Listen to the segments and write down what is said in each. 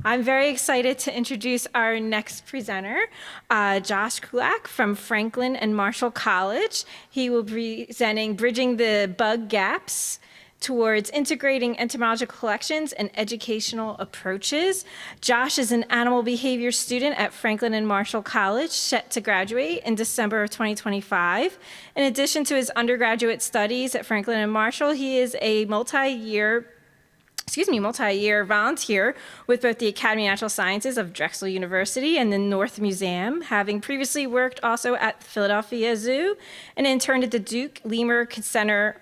I'm very excited to introduce our next presenter, Josh Kulak from Franklin and Marshall College. He will be presenting Bridging the Bug Gaps towards integrating entomological collections and educational approaches. Josh is an animal behavior student at Franklin and Marshall College, set to graduate in December of 2025. In addition to his undergraduate studies at Franklin and Marshall, he is a multi-year volunteer with both the Academy of Natural Sciences of Drexel University and the North Museum, having previously worked also at the Philadelphia Zoo and interned at the Duke Lemur Center.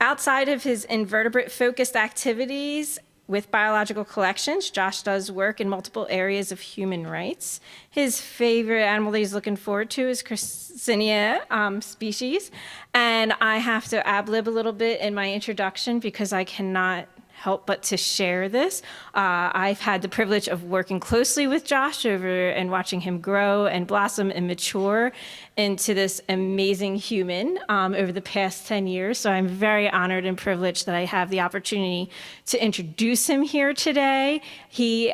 Outside of his invertebrate-focused activities with biological collections, Josh does work in multiple areas of human rights. His favorite animal that he's looking forward to is Chrysenia species. And I have to ad-lib a little bit in my introduction because I cannot help but to share this. I've had the privilege of working closely with Josh and watching him grow and blossom and mature into this amazing human over the past 10 years. So I'm very honored and privileged that I have the opportunity to introduce him here today.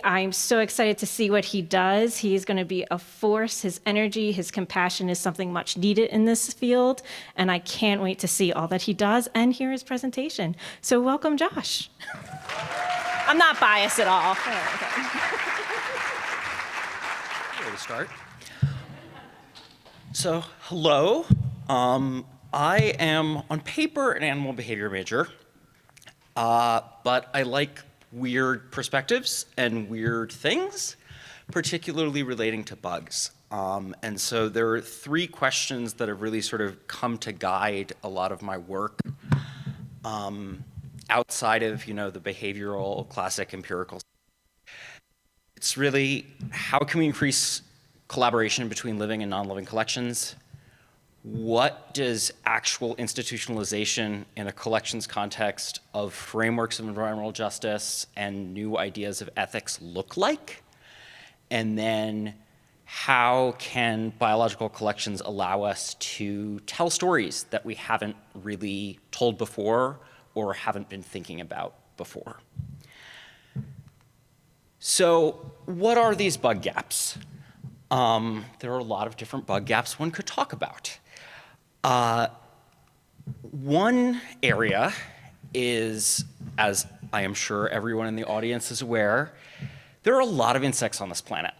I'm so excited to see what he does. He is going to be a force. His energy, his compassion is something much needed in this field. And I can't wait to see all that he does and hear his presentation. So welcome, Josh. I'm not biased at all. Way to start. So, hello. I am on paper an animal behavior major, but I like weird perspectives and weird things, particularly relating to bugs. And so there are three questions that have really sort of come to guide a lot of my work. Outside of, the behavioral, classic, empirical. It's really, how can we increase collaboration between living and non-living collections? What does actual institutionalization in a collections context of frameworks of environmental justice and new ideas of ethics look like? And then how can biological collections allow us to tell stories that we haven't really told before or haven't been thinking about before? So what are these bug gaps? There are a lot of different bug gaps one could talk about. One area is, as I am sure everyone in the audience is aware, there are a lot of insects on this planet.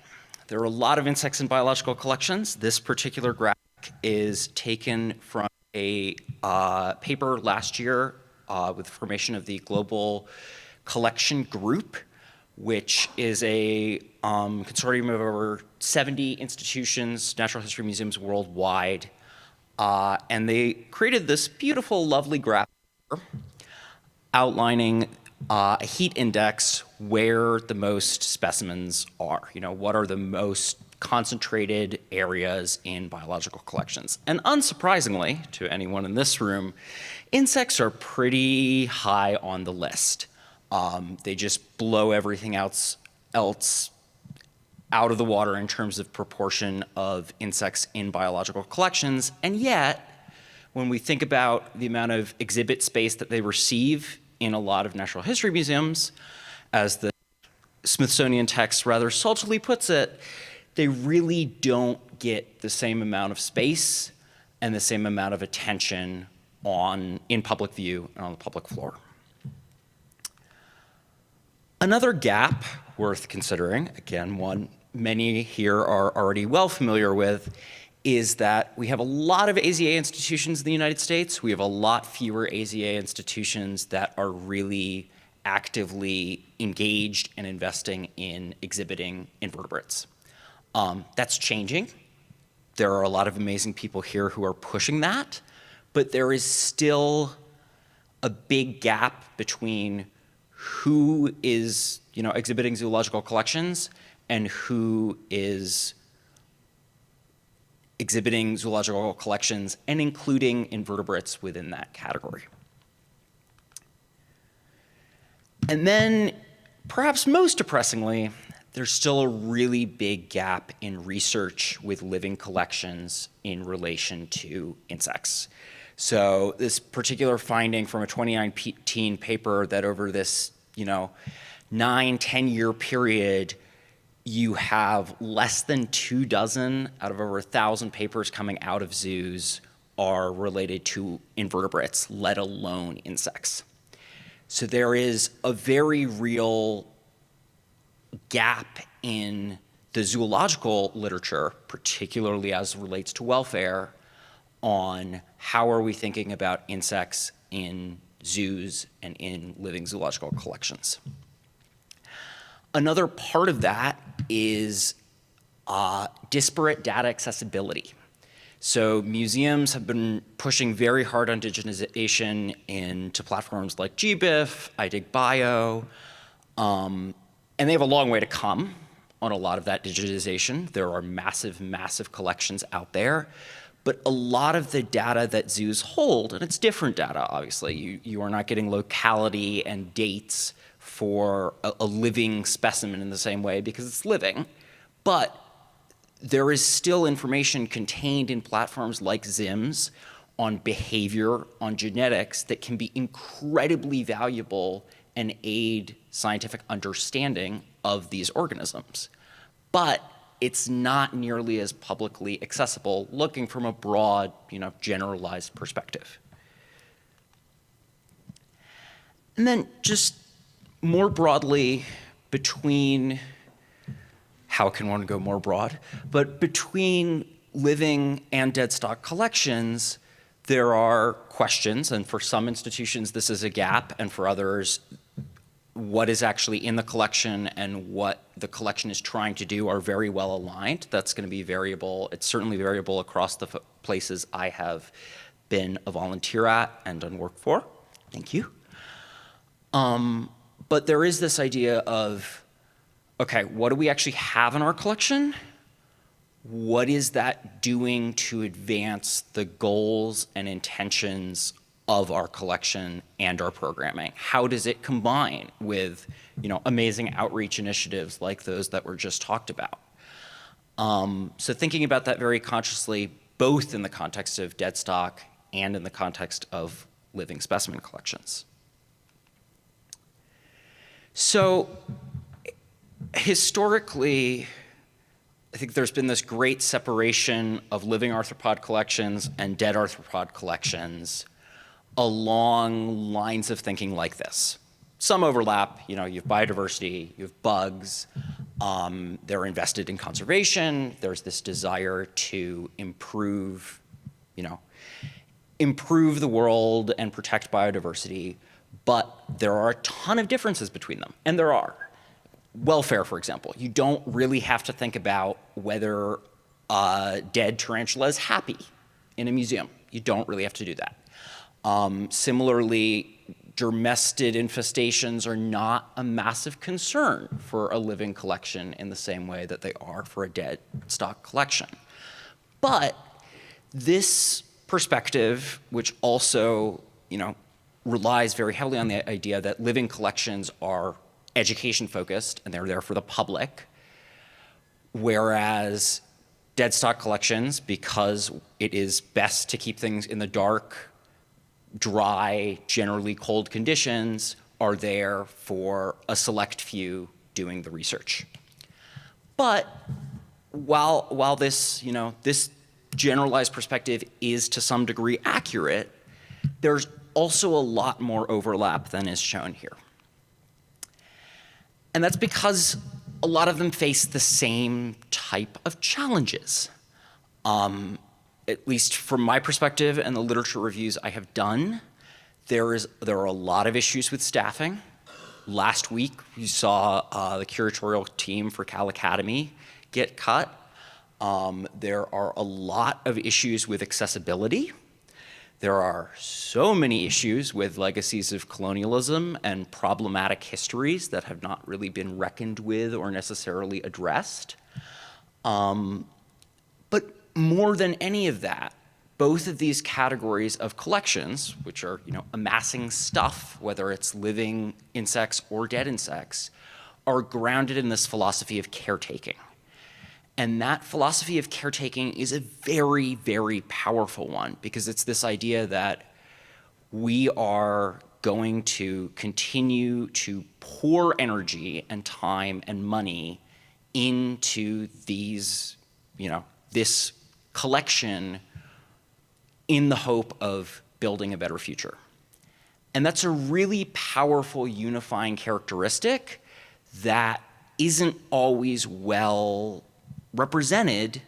There are a lot of insects in biological collections. This particular graphic is taken from a paper last year with the formation of the Global Collection Group, which is a consortium of over 70 institutions, natural history museums worldwide. And they created this beautiful, lovely graph outlining a heat index where the most specimens are. What are the most concentrated areas in biological collections. And unsurprisingly, to anyone in this room, insects are pretty high on the list. They just blow everything else out of the water in terms of proportion of insects in biological collections. And yet, when we think about the amount of exhibit space that they receive in a lot of natural history museums, as the Smithsonian text rather saltily puts it, they really don't get the same amount of space and the same amount of attention in public view and on the public floor. Another gap worth considering, again, one many here are already well familiar with, is that we have a lot of AZA institutions in the United States. We have a lot fewer AZA institutions that are really actively engaged and investing in exhibiting invertebrates. That's changing. There are a lot of amazing people here who are pushing that, but there is still a big gap between who is, exhibiting zoological collections and who is exhibiting zoological collections and including invertebrates within that category. And then, perhaps most depressingly, there's still a really big gap in research with living collections in relation to insects. So this particular finding from a 2019 paper that over this, 9, 10-year period, you have less than 24 out of over 1,000 papers coming out of zoos are related to invertebrates, let alone insects. So there is a very real gap in the zoological literature, particularly as it relates to welfare, on how are we thinking about insects in zoos and in living zoological collections. Another part of that is disparate data accessibility. So museums have been pushing very hard on digitization into platforms like GBIF, ITIG Bio, and they have a long way to come on a lot of that digitization. There are massive, massive collections out there. But a lot of the data that zoos hold, and it's different data, obviously. You are not getting locality and dates for a living specimen in the same way because it's living. But there is still information contained in platforms like ZIMS on behavior, on genetics, that can be incredibly valuable and aid scientific understanding of these organisms. But it's not nearly as publicly accessible, looking from a broad, generalized perspective. And then just more broadly, between, how can one go more broad? But between living and dead stock collections, there are questions, and for some institutions this is a gap, and for others, what is actually in the collection and what the collection is trying to do are very well aligned. That's going to be variable. It's certainly variable across the places I have been a volunteer at and done work for. Thank you. But there is this idea of, okay, what do we actually have in our collection? What is that doing to advance the goals and intentions of our collection and our programming? How does it combine with, amazing outreach initiatives like those that were just talked about? So thinking about that very consciously, both in the context of dead stock and in the context of living specimen collections. So historically, I think there's been this great separation of living arthropod collections and dead arthropod collections along lines of thinking like this. Some overlap, you have biodiversity, you have bugs, they're invested in conservation, there's this desire to improve the world and protect biodiversity, but there are a ton of differences between them, and there are. Welfare, for example, you don't really have to think about whether a dead tarantula is happy in a museum. You don't really have to do that. Similarly, dermestid infestations are not a massive concern for a living collection in the same way that they are for a dead stock collection. But this perspective, which also, relies very heavily on the idea that living collections are education focused and they're there for the public, whereas dead stock collections, because it is best to keep things in the dark, dry, generally cold conditions, are there for a select few doing the research. But while this, this generalized perspective is to some degree accurate, there's also a lot more overlap than is shown here. And that's because a lot of them face the same type of challenges. At least from my perspective and the literature reviews I have done, there are a lot of issues with staffing. Last week, we saw the curatorial team for Cal Academy get cut. There are a lot of issues with accessibility. There are so many issues with legacies of colonialism and problematic histories that have not really been reckoned with or necessarily addressed. But more than any of that, both of these categories of collections, which are amassing stuff, whether it's living insects or dead insects, are grounded in this philosophy of caretaking. And that philosophy of caretaking is a very, very powerful one, because it's this idea that we are going to continue to pour energy and time and money into these, this collection in the hope of building a better future. And that's a really powerful unifying characteristic that isn't always well represented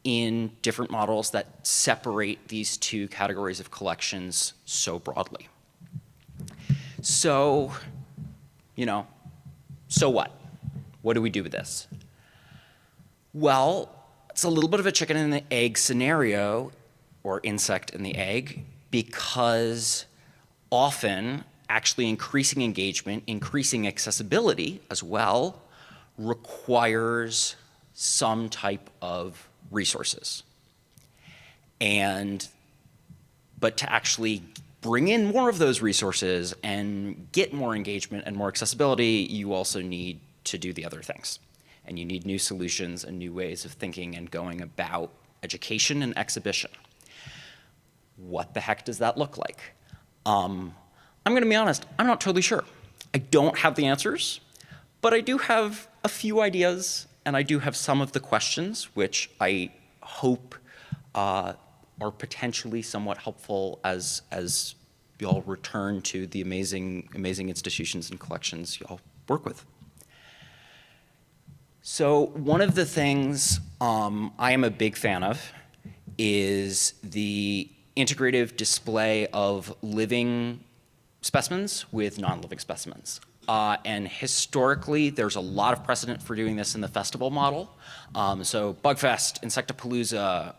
in different models that separate these two categories of collections so broadly. So, so what? What do we do with this? Well, it's a little bit of a chicken and the egg scenario, or insect in the egg, because often actually increasing engagement, increasing accessibility as well, requires some type of resources. But to actually bring in more of those resources and get more engagement and more accessibility, you also need to do the other things. And you need new solutions and new ways of thinking and going about education and exhibition. What the heck does that look like? I'm going to be honest, I'm not totally sure. I don't have the answers, but I do have a few ideas, and I do have some of the questions, which I hope are potentially somewhat helpful as y'all return to the amazing institutions and collections y'all work with. So one of the things I am a big fan of is the integrative display of living specimens with non-living specimens. And historically, there's a lot of precedent for doing this in the festival model. So Bugfest, Insectapalooza,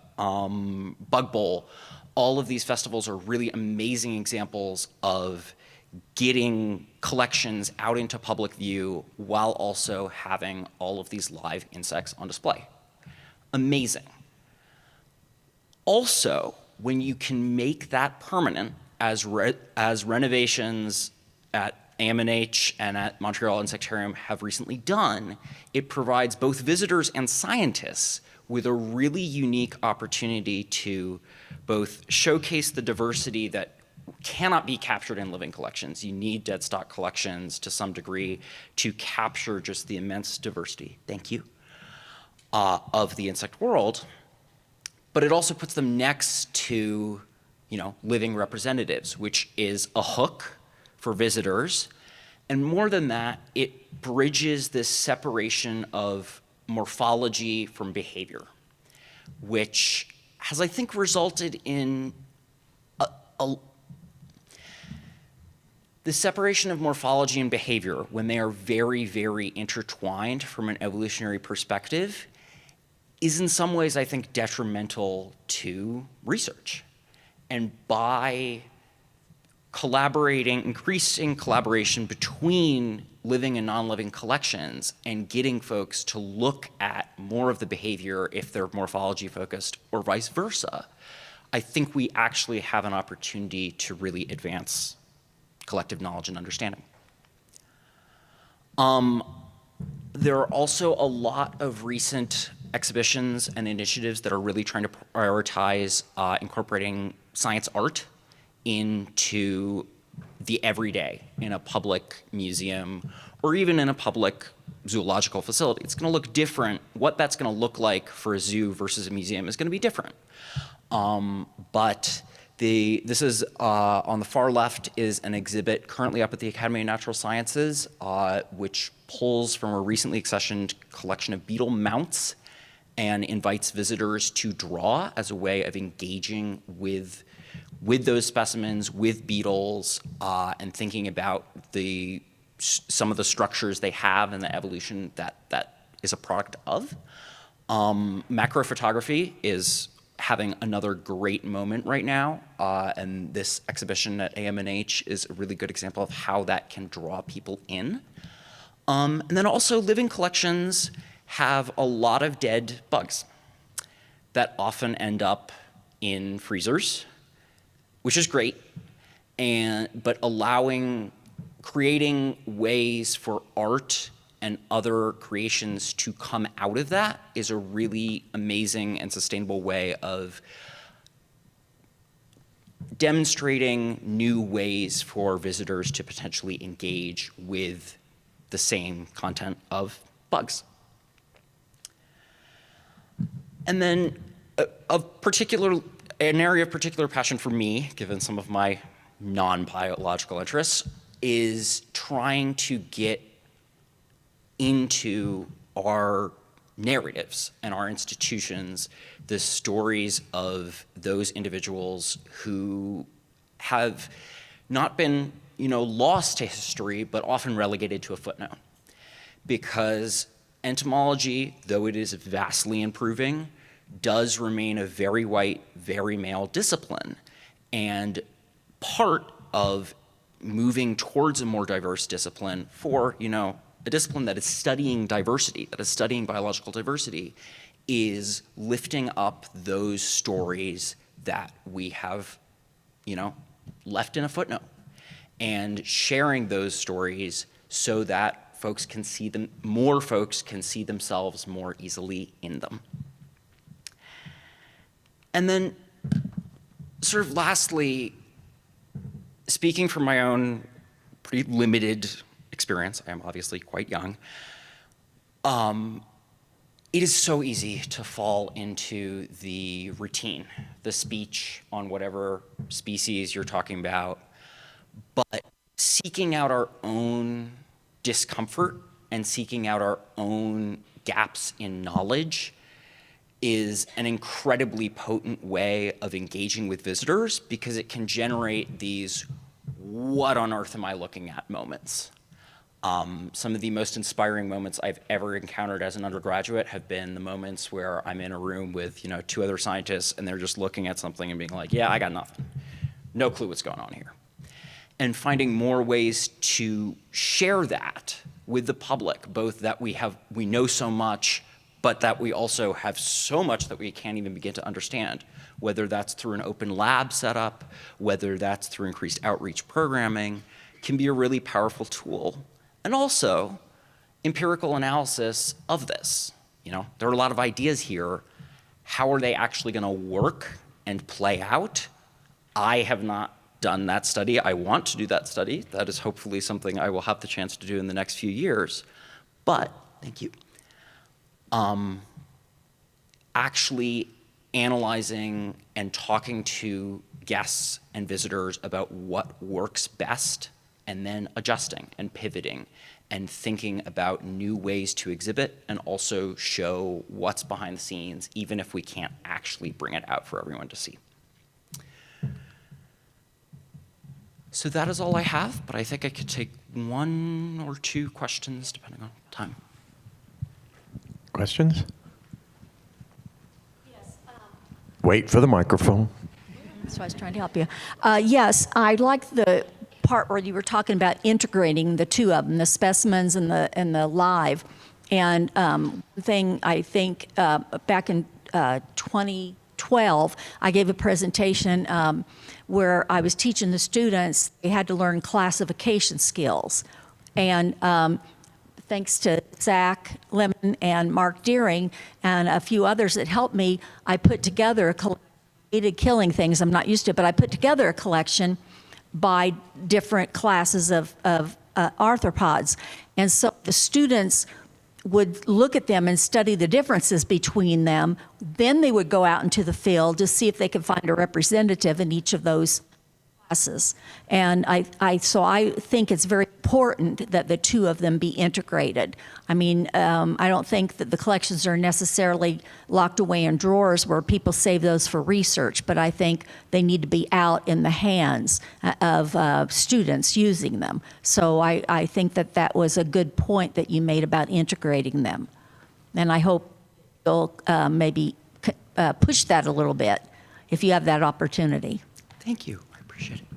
Bug Bowl, all of these festivals are really amazing examples of getting collections out into public view while also having all of these live insects on display. Amazing. Also, when you can make that permanent, as renovations at AMNH and at Montreal Insectarium have recently done, it provides both visitors and scientists with a really unique opportunity to both showcase the diversity that cannot be captured in living collections. You need deadstock collections to some degree to capture just the immense diversity, thank you, of the insect world. But it also puts them next to, living representatives, which is a hook for visitors. And more than that, it bridges this separation of morphology from behavior, which has, I think, resulted in the separation of morphology and behavior, when they are very, very intertwined from an evolutionary perspective, is in some ways, I think, detrimental to research. And by increasing collaboration between living and non-living collections and getting folks to look at more of the behavior if they're morphology focused or vice versa, I think we actually have an opportunity to really advance collective knowledge and understanding. There are also a lot of recent exhibitions and initiatives that are really trying to prioritize incorporating science art into the everyday in a public museum or even in a public zoological facility. It's going to look different. What that's going to look like for a zoo versus a museum is going to be different. But this is, on the far left, is an exhibit currently up at the Academy of Natural Sciences, which pulls from a recently accessioned collection of beetle mounts and invites visitors to draw as a way of engaging with those specimens, with beetles, and thinking about some of the structures they have and the evolution that is a product of. Macro photography is having another great moment right now, and this exhibition at AMNH is a really good example of how that can draw people in. And then also living collections have a lot of dead bugs that often end up in freezers, which is great, but creating ways for art and other creations to come out of that is a really amazing and sustainable way of demonstrating new ways for visitors to potentially engage with the same content of bugs. And then an area of particular passion for me, given some of my non-biological interests, is trying to get into our narratives and our institutions the stories of those individuals who have not been, lost to history, but often relegated to a footnote. Because entomology, though it is vastly improving, does remain a very white, very male discipline. And part of moving towards a more diverse discipline for, a discipline that is studying diversity, that is studying biological diversity, is lifting up those stories that we have, left in a footnote, and sharing those stories so that folks can see them, more folks can see themselves more easily in them. And then, sort of lastly, speaking from my own pretty limited experience, I am obviously quite young, it is so easy to fall into the routine, the speech on whatever species you're talking about, but seeking out our own discomfort and seeking out our own gaps in knowledge is an incredibly potent way of engaging with visitors, because it can generate these "what on earth am I looking at" moments. Some of the most inspiring moments I've ever encountered as an undergraduate have been the moments where I'm in a room with, two other scientists, and they're just looking at something and being like, "Yeah, I got nothing. No clue what's going on here." And finding more ways to share that with the public, both that we know so much, but that we also have so much that we can't even begin to understand, whether that's through an open lab setup, whether that's through increased outreach programming, can be a really powerful tool. And also, empirical analysis of this. There are a lot of ideas here. How are they actually going to work and play out? I have not done that study. I want to do that study. That is hopefully something I will have the chance to do in the next few years. But, thank you. Actually analyzing and talking to guests and visitors about what works best, and then adjusting and pivoting and thinking about new ways to exhibit and also show what's behind the scenes, even if we can't actually bring it out for everyone to see. So that is all I have, but I think I could take one or two questions depending on time. Questions? Yes. Wait for the microphone. So I was trying to help you. Yes, I like the part where you were talking about integrating the two of them, the specimens and the live. And one thing I think back in 2012, I gave a presentation where I was teaching the students, they had to learn classification skills. And thanks to Zach Lemon and Mark Deering and a few others that helped me, I put together a collection. Killing things I'm not used to, but I put together a collection by different classes of arthropods. And so the students would look at them and study the differences between them. Then they would go out into the field to see if they could find a representative in each of those classes. And so I think it's very important that the two of them be integrated. I mean, I don't think that the collections are necessarily locked away in drawers where people save those for research, but I think they need to be out in the hands of students using them. So I think that that was a good point that you made about integrating them. And I hope you'll maybe push that a little bit if you have that opportunity. Thank you. I appreciate it.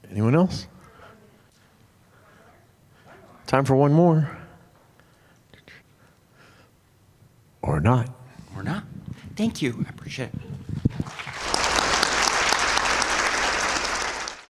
Anyone else? Time for one more. Or not. Or not. Thank you. I appreciate it.